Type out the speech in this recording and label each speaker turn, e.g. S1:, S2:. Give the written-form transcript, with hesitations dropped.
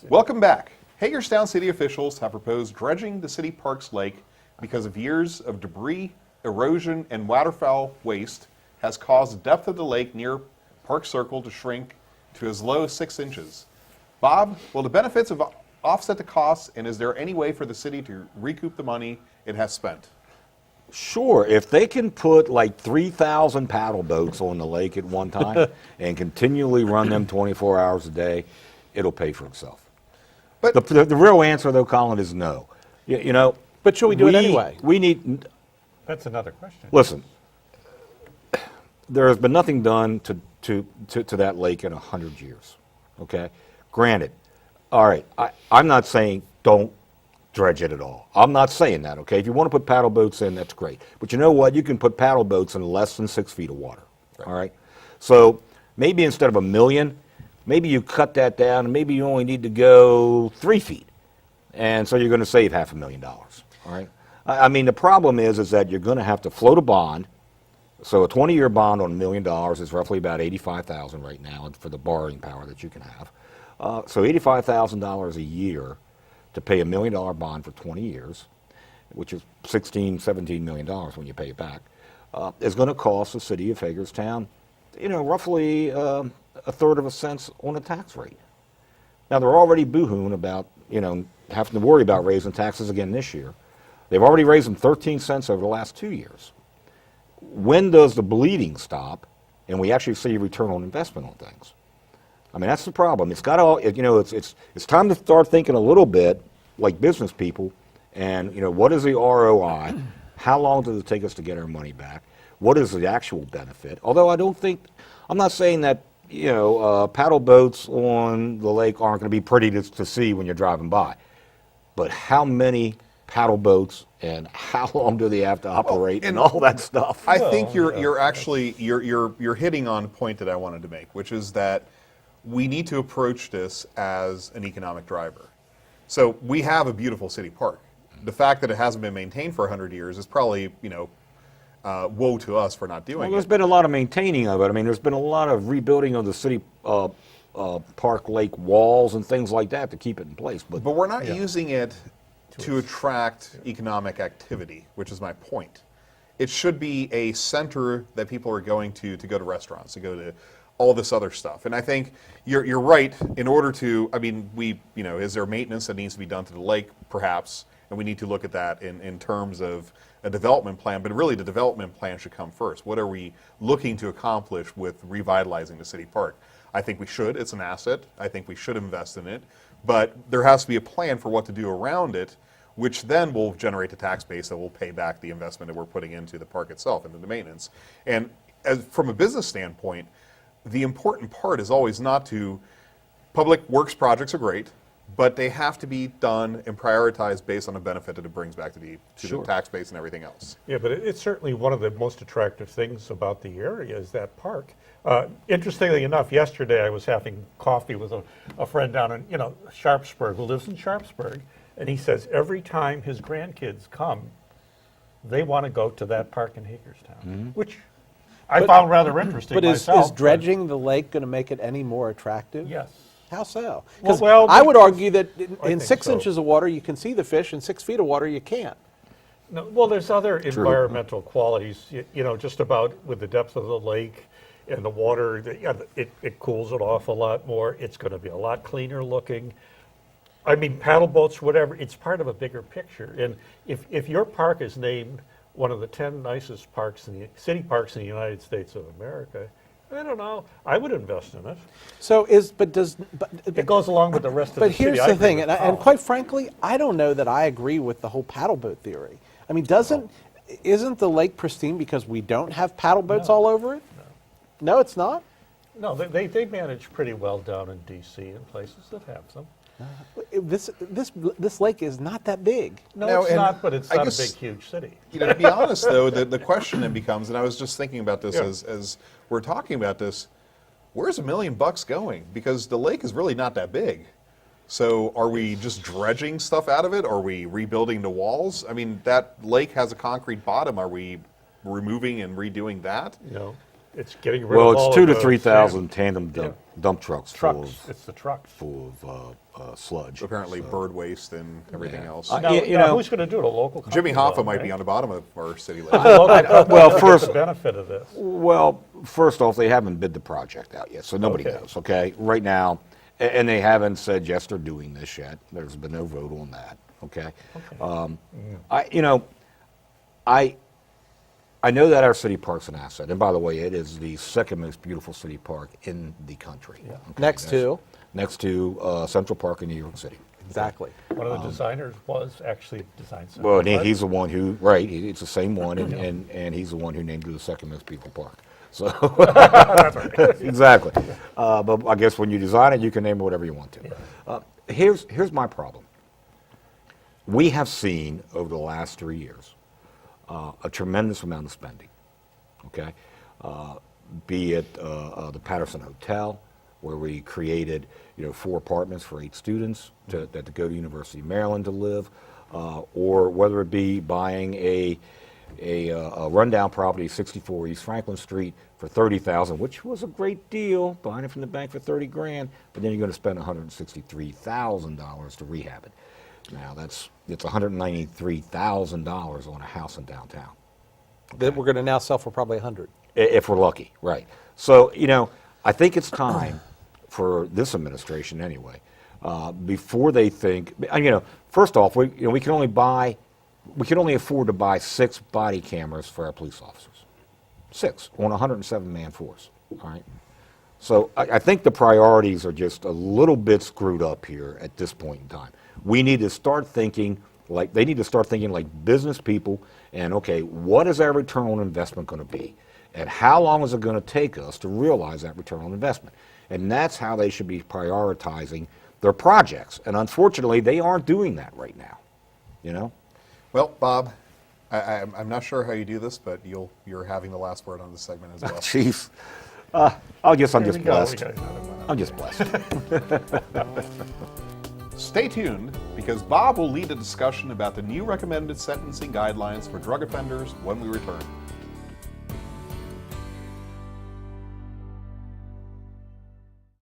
S1: Welcome back. Hagerstown city officials have proposed dredging the city park's lake because of years of debris, erosion, and waterfowl waste has caused the depth of the lake near Park Circle to shrink to as low as 6 inches. Bob, will the benefits of offset the costs, and is there any way for the city to recoup the money it has spent?
S2: Sure, if they can put like 3,000 paddle boats on the lake at one time and continually run them 24 hours a day, it'll pay for itself. But the real answer, though, Colin, is no. You know.
S3: But should we do it anyway?
S2: We need.
S4: That's another question.
S2: Listen, there has been nothing done to that lake in 100 years. Okay, granted. All right, I'm not saying don't dredge it at all. I'm not saying that, okay? If you want to put paddle boats in, that's great. But you know what? You can put paddle boats in less than 6 feet of water, all right? So maybe instead of $1 million, maybe you cut that down, and maybe you only need to go 3 feet. And so you're going to save $500,000, all right? I mean, the problem is that you're going to have to float a bond. So a 20-year bond on $1 million is roughly about $85,000 right now for the borrowing power that you can have. So $85,000 a year to pay $1 million bond for 20 years, which is $17 million when you pay it back, is going to cost the city of Hagerstown, roughly a third of a cent on the tax rate. Now they're already boo-hooing about, having to worry about raising taxes again this year. They've already raised them 13 cents over the last 2 years. When does the bleeding stop, and we actually see a return on investment on things? I mean, that's the problem. It's got all, it's time to start thinking a little bit like business people, and what is the ROI? How long does it take us to get our money back? What is the actual benefit? Although I'm not saying that paddle boats on the lake aren't going to be pretty to see when you're driving by, but how many paddle boats and how long do they have to operate and all that stuff?
S1: I think you're actually hitting on a point that I wanted to make, which is that we need to approach this as an economic driver. So we have a beautiful city park. The fact that it hasn't been maintained for 100 years is probably, woe to us for not doing it.
S2: There's been a lot of maintaining of it. I mean, there's been a lot of rebuilding of the city park lake walls and things like that to keep it in place. But
S1: we're not using it to attract economic activity, which is my point. It should be a center that people are going to go to restaurants, to go to all this other stuff. And I think you're right. In order to, is there maintenance that needs to be done to the lake? Perhaps. And we need to look at that in terms of a development plan. But really, the development plan should come first. What are we looking to accomplish with revitalizing the city park? I think we should. It's an asset. I think we should invest in it. But there has to be a plan for what to do around it, which then will generate the tax base that will pay back the investment that we're putting into the park itself, into the maintenance. And from a business standpoint, the important part is always not to, public works projects are great, but they have to be done and prioritized based on the benefit that it brings back to the tax base and everything else.
S4: Yeah, but it's certainly one of the most attractive things about the area is that park. Interestingly enough, yesterday I was having coffee with a friend down in Sharpsburg, who lives in Sharpsburg, and he says every time his grandkids come, they want to go to that park in Hagerstown, which I found rather interesting myself.
S3: Is dredging the lake going to make it any more attractive?
S4: Yes.
S3: How so? Because
S4: I
S3: would argue that in 6
S4: so.
S3: inches of water you can see the fish, in 6 feet of water you can't.
S4: No, well, there's other environmental qualities, just about with the depth of the lake and the water, it cools it off a lot more. It's going to be a lot cleaner looking. I mean, paddle boats, whatever, it's part of a bigger picture. And if your park is named one of the 10 nicest parks city parks in the United States of America, I don't know. I would invest in it.
S3: So it
S4: goes along with the rest of the
S3: But
S4: city.
S3: here's the thing, and quite frankly, I don't know that I agree with the whole paddle boat theory. I mean, isn't the lake pristine because we don't have paddle boats all over it? No, it's not?
S4: No, they manage pretty well down in D.C. and places that have them.
S3: This lake is not that big.
S4: No, it's not, but it's not a big, huge city.
S1: To be honest, though, the question then becomes, and I was just thinking about this as we're talking about this, where's $1 million going? Because the lake is really not that big. So are we just dredging stuff out of it? Are we rebuilding the walls? I mean, that lake has a concrete bottom. Are we removing and redoing that?
S4: No. It's getting rid
S2: Well,
S4: of all
S2: it's
S4: of
S2: 2,000 to
S4: the
S2: 3,000 tandem
S4: Yeah.
S2: dump trucks
S4: trucks. It's the trucks.
S2: full of sludge.
S1: Apparently
S2: So-
S1: bird waste and everything
S2: Yeah.
S1: else.
S4: Now,
S2: you
S4: now
S2: know,
S4: who's going to do it? A local company?
S1: Jimmy Hoffa
S4: though,
S1: might
S4: right?
S1: be on the bottom of our city list.
S4: Local company
S2: well,
S4: gets
S2: first-
S4: the benefit of this.
S2: Well, first off, they haven't bid the project out yet, so nobody
S4: Okay.
S2: knows, okay? Right now, and they haven't said, yes, they're doing this yet. There's been no vote on that, okay? I know that our city park's an asset, and by the way, it is the second most beautiful city park in the country.
S4: Yeah.
S2: Okay,
S3: Next to?
S2: Next to Central Park in New York City.
S3: Exactly.
S4: One of the designers was actually designed something.
S2: Well, he's the one who, right, it's the same one, and he's the one who named it the second most beautiful park. So, exactly. But I guess when you design it, you can name it whatever you want to. Here's my problem. We have seen over the last 3 years a tremendous amount of spending, okay? Be it the Patterson Hotel, where we created 4 apartments for 8 students to go to University of Maryland to live, or whether it be buying a rundown property, 64 East Franklin Street, for $30,000, which was a great deal, buying it from the bank for $30 grand, but then you're going to spend $163,000 to rehab it. Now it's $193,000 on a house in downtown.
S3: That we're going to now sell for probably 100.
S2: If we're lucky, right. So, I think it's time for this administration anyway, before they think, first off, we can only afford to buy 6 body cameras for our police officers. 6 on a 107-man force, all right? So I think the priorities are just a little bit screwed up here at this point in time. We need to start thinking like business people, and okay, what is our return on investment going to be? And how long is it going to take us to realize that return on investment? And that's how they should be prioritizing their projects. And unfortunately, they aren't doing that right now,
S1: Well, Bob, I'm not sure how you do this, but you're having the last word on this segment as well.
S2: Chief, I guess I'm
S4: Here
S2: just
S4: we go, we
S2: blessed.
S4: got another one.
S2: I'm just blessed.
S1: Stay tuned, because Bob will lead a discussion about the new recommended sentencing guidelines for drug offenders when we return.